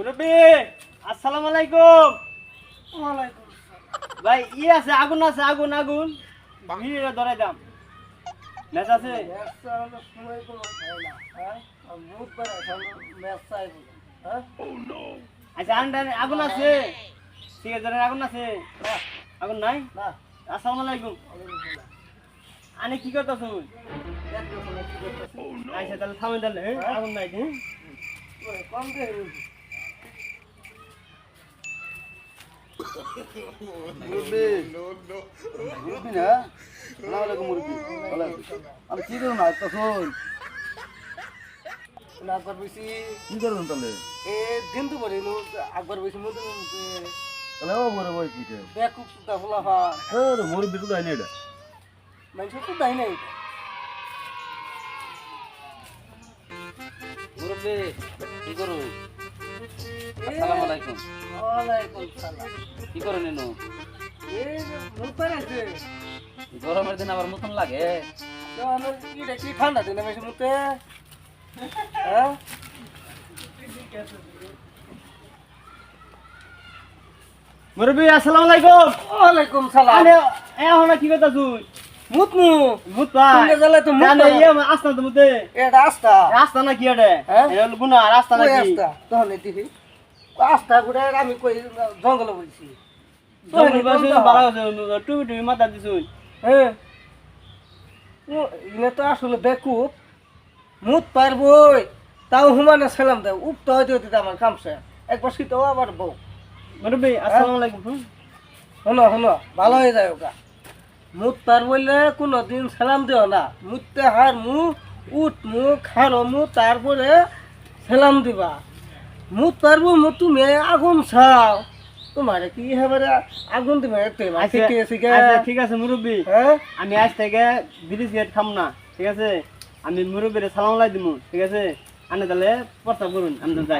মুরব্বি আসসালামু আলাইকুম। ওয়ালাইকুম ভাই আছে আগুন আছে আগুন আগুন ভিড়ে ধরাই দাম ম্যাচ আছে। আসসালাম। সময় কোনো খায় না, হ্যাঁ? আর মুখ বেড়া খালো, ম্যাচ চাই বলে, হ্যাঁ? আচ্ছা আগুন আছে ঠিক আছে ধরেন আগুন আছে না, আগুন নাই। না, আসসালামু আলাইকুম। ওয়ালাইকুম সালাম। আনে কি করতেছ? দেখো শোনো কি করতেছি। আচ্ছা তাহলে থামেন তাহলে আগুন নাই হ্যাঁ? ওরে, কম দিয়ে বলছি। মুরব্বি মুরব্বি না সালাম আলাইকুম মুরব্বি আমি কি করুন আজ তো শোন না, একবার বলছি, কি করুন তাহলে এ দিন তো বলি, একবার বলছি মধ্যে তাহলে ও মরে বই পিঠে বেকুব সুতা ফলাফা মুরব্বি তো দেয়নি এটা মানুষ তো দেয় নাই। মুরব্বি কি করুন আসসালামু আলাইকুম ওয়ালাইকুম সালাম। কি করুন এনো এ মুখ বেড়াচ্ছে, গরমের দিন আবার মতন লাগে তো আমার এটা কি ঠান্ডা দিনে বেশি মুখে, হ্যাঁ? মুরব্বি আসসালামু আলাইকুম। ওয়ালাইকুম সালাম। আরে এখন কি করতেছ? মুতমু মুত ভাই তুমি গেলে তো মুত জানো পাবা। ইয়ে আসনা তো মুতে এটা আস্তা, রাস্তা না কি এটা হ্যাঁ? এটা হলো গুনা রাস্তা কই নাকি আস্তা তখন দেখি আস্তা গুড়ে আমি কই জঙ্গলে বলছি, জঙ্গল বাসে বাড়া আছে টুবি টুবি মাথা দিছুন। হ্যাঁ? ইনে তো আসলে বেকুব, মুত পারবই তাও হুমানে সালাম দেয়, উপটা হয়তো দিতে আমার কামছে একবার শীতও আবার বউ। মুরব্বি আসসালামু আলাইকুম। শোনো শোনো, ভালো হয়ে যায় ওটা। মুত পার বললে কোনো দিন সালাম দিও না, মুততে হার মু উঠ মু খারো মু তারপরে সালাম দিবা। মুত পারবো মু তুমি আগুন ছাও, তোমার কি হবে আগুন দিবে আচ্ছা ঠিক আছে মুরব্বি হ্যাঁ? আমি আজ থেকে বিড়ি সিগারেট খাম না ঠিক আছে। আমি মুরব্বিরে সালাম আলাই দিমু ঠিক আছে। আনে তাহলে প্রস্তাব করুন আমি তো যাই।